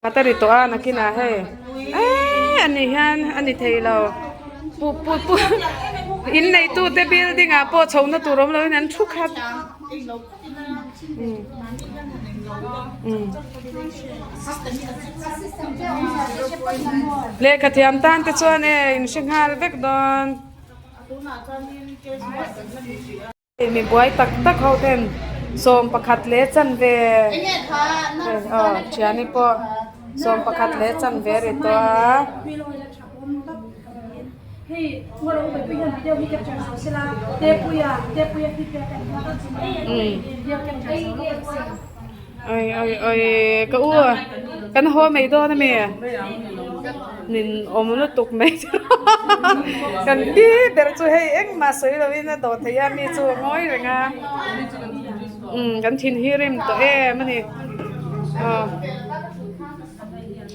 kata rito nakina he ani han ani thei lo pu in nei tu te building a po chhona turom lo nan thu khat le ka thiam tan te chuan in singhal vek don mi buai tak tak ho ten som pakhat le chan ve chiani po som pakhat le chan ve ri to hey ngoro ko pe yan video hi capture sa sila te puya hi te kan video capture oi ka u kan ho mai do na me nin omno tuk mai kan bi der chu hey eng ma soi lo in do thaya mi chu ngoi renga kan thin hi rim to mani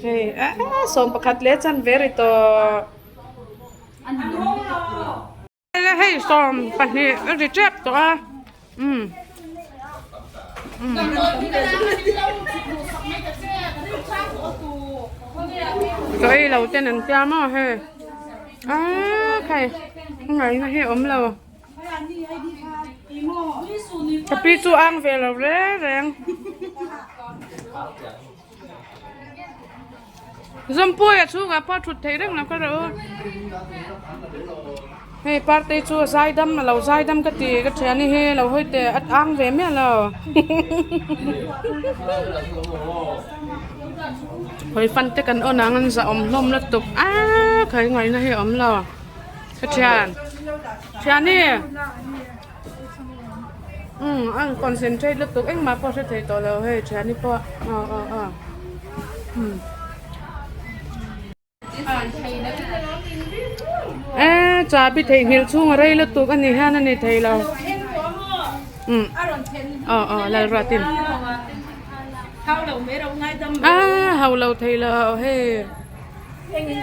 hey som pakhat le chan ve ri toให้ซ้อมไปนี่รีเจ็บตัวก็ไอ้เราจะนั่งจ้ามาเฮ้ใครไงนะเฮ้อมเราจะปีจูอังเฟลเราแรงจมป่วยชูกับพ่อชุดไทยเรื่องแล้วก็รู้ให้ปาร์ตี้ชูสายดำเราสายดำก็ตีก็เชียนี่ให้เราให้แต่อัดอังเวม่เราเฮ้ยฟันเตกันอ้อนังมันจะอมลมแล้วตกใครไงนะให้อมเราก็เชียนี่อังคอนเซนเทรตแล้วตกเอ็งมาพอเสร็จต่อแล้วเฮ้ยเชียนี่พอจ่าไปเทหิลช่วงอะไรแล้วตัวกันนี่ฮะนั่นนี่เทเราลาลาตินเฮาเราไม่เราง่ายดำเฮาเราเทเราเฮ้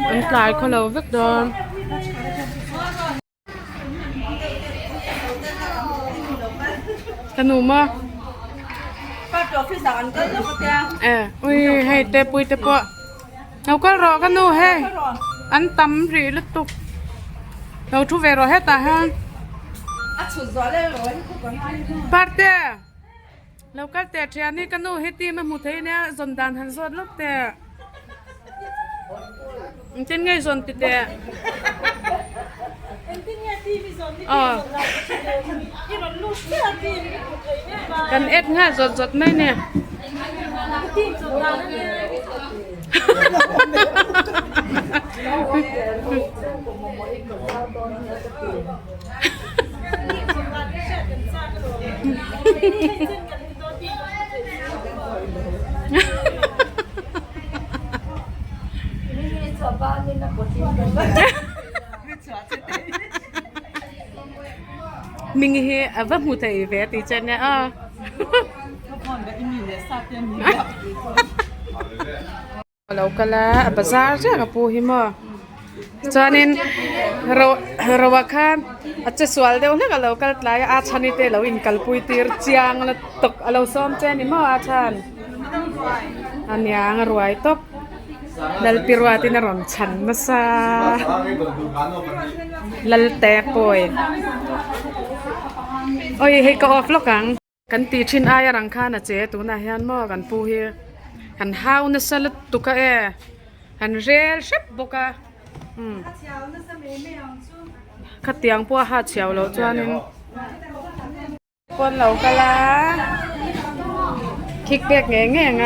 มันกลายเขาเราเวกดอนขนมอ่ะอุ้ยให้เตปุยเตปะเราก็รอกันนู่เฮ้อันตั้มรีลึกตุกเราทุเวรอให้ตาฮะปาร์ตี้เราก็แต่เชียนี่กันนู่เฮตีมันมุดเทียเนี่ยจนดันหันสดลูกแต่จริงไงจนติดแต่กันเอ็ดง่ายสดไหมเนี่ยmình hi vấp một thầy vé tí chân nèเราก็ละบาซาร์จ้ะกับปูหิมะจานินเราว่าข้ามอาจจะสวลเดียวเนี่ยกับเราก็ลายอาชันนี่เตเราอินกัลปุยตีร์จียงแล้วตกเราซ้อมเจนิมะอาชันอันยังรวยตกดัลปิรวาตินรอนชันมาซาลัลเตะป่วยโอ้ยให้ก็ออฟล็อกกันตีชินอายรังคานะเจตัวน่ะฮันมอกันปูเฮหันฮาวน์สลัดตุกะหันเรลชิบบุกะขัดเตียงพวกหาเชียวเราจวนนึงคนเรากะละคิกเด็กแง่ไง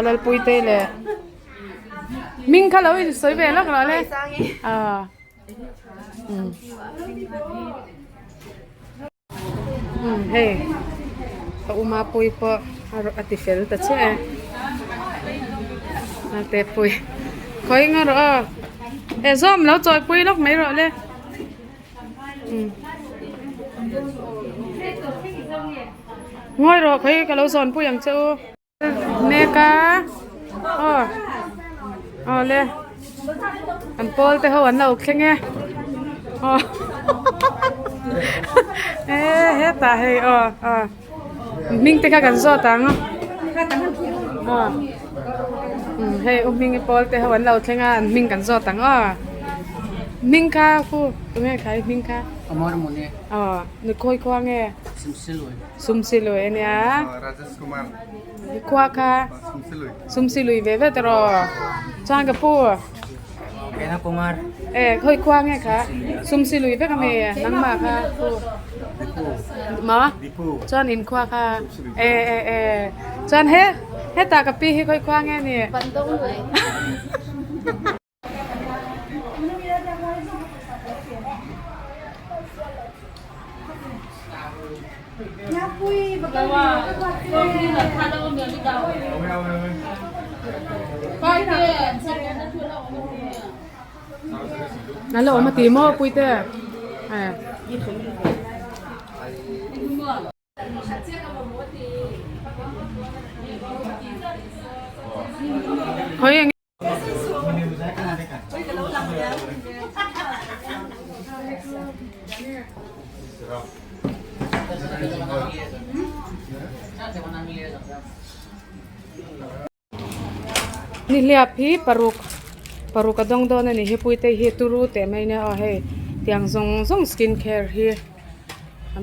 เราปุยเตเลยมิงค่ะเราสวยเวลแล้วกันเลยเฮ้เอามาปุยพออาติเฟลตัดเช่นั่นเตะปุยคอยงั้นหรอส้มแล้วจอยปุยล็อกไม่หรอเลยง่อยหรอคอยกับเราสอนปุยอย่างเจ้าเมกาเลยอันโปลแต่เขาวันเราแค่ไงเฮ้ตาเฮ้มิงเตะกันโซตัง ให้มิงปอลแต่วันเราใช้งานมิงกันซอตังมิงค่าฟูตัวแม่ขายมิงค่าAmor Mune. นึกค่อยควางไง Simsilui. ซุมซิลุยเนี่ย Rajas Kumar. ควาค่ะ Sumsilui. ซุมซิลุยเวเวตรอจ้างกับปู Kena Kumar. ค่อยควางไงคะซุมซิลุยเวกับเมย์นังมาค่ะปูมา Dipu. จอนอินควาค่ะจอนเฮตากับปีให้ค่อยควางไงเนี่ย Bandungเลย นั่นเรามาตีหม้อปุ้ยเต้เฮ้ยยังนี่เลียพี่ปรุกกระดองโดนนี่เฮปุยเตเฮตุรุแต่ไม่เนี่ยเฮเตียงซงสกินแคร์เฮ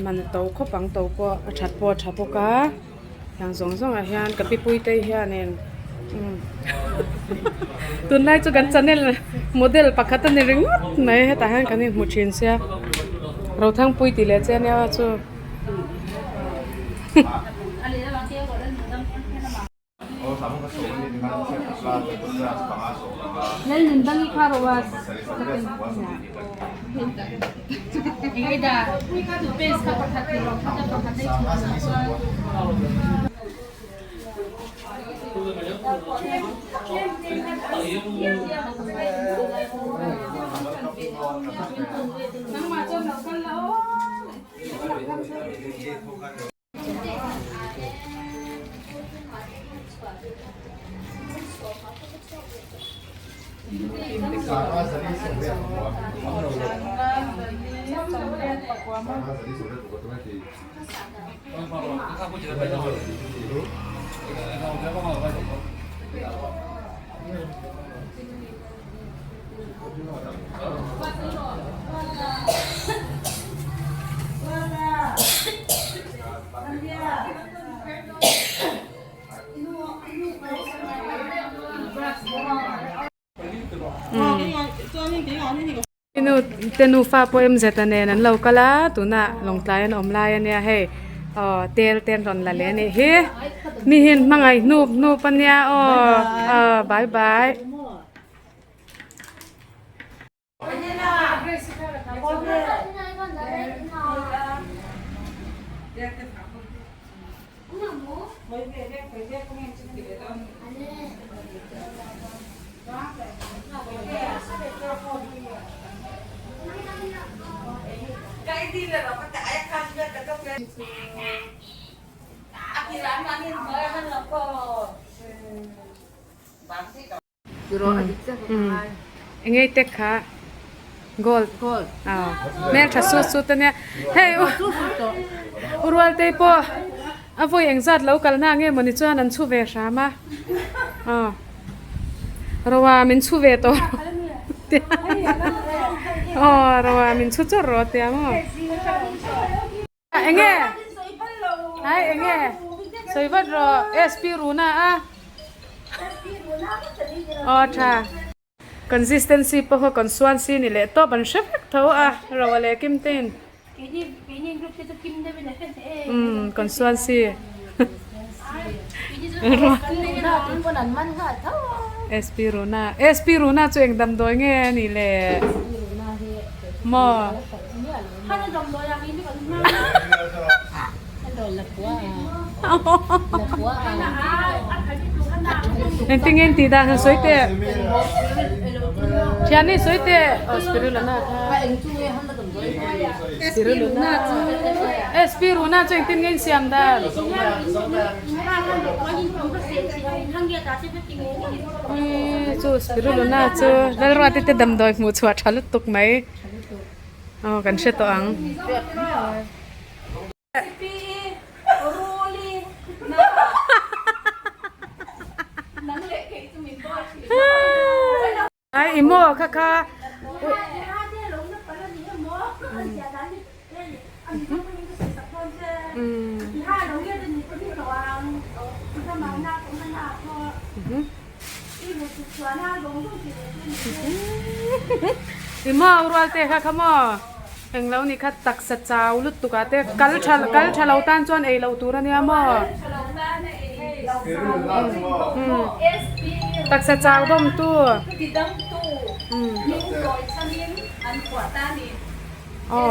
มันโตขบังโตปอชัดปกะเตียงซงอาหารกับพี่ปุยเตเฮเนี่ยตุนไล่จุกันจันเนี่ยโมเดลปักขัดนี่ริงไหนให้ตาหันกันนี่มุชินเสียเราทั้งปุยตีเลเจเนี่ยว่าจูNel nendang ikarawas ini dah tupes kapal hati lo kapal hati nang macam nakal loนูฟ้าพอเอ็มเซตันเนนั้นเราก็ละตัวน่ะลงตายอมลายเนี่ยให้เตลรอนละเลยเนี่ยเฮ้นี่เห็นมั้งไงนูปัญญาบายบายไงเต็กค่ะโกลแม่ถ้าสุดๆเนี่ยเฮ้ยอุรัวเตปออาวุธยังจัดแล้วกันนะเงี้ยมันนี่จ้านั่นชูเวชามาเราว่ามันชูเวตัวเราว่ามันชูจรอดเตียมั้งเงี้ยไอ้เงี้ยสวยวัดรอเอสพีรูน่ะท่า consistency พอ consistency นี่แหละตัวบันเชฟเท่าเราอะไรกิมเต้นconsistency เอสพีรูน่าตัวเองดำโดยเงี้ยนี่แหละมอnanti ngenti dah soite Tiani soite spirulina spirulina tu yang tinggi siam dah tu spirulina tu lalu rati tu dam doi mu cuat halut tuk mai kan setoang ไอ้อิโมค่ะอิโมรัวเตะค่ะขโมเอ็งแล้วนี่ค่ะตักสัจจาวลุดตุกาเตะกัลชะเราตันจวนเอเราตัวนี้มอตักสัจจาวดมตัวอ๋อ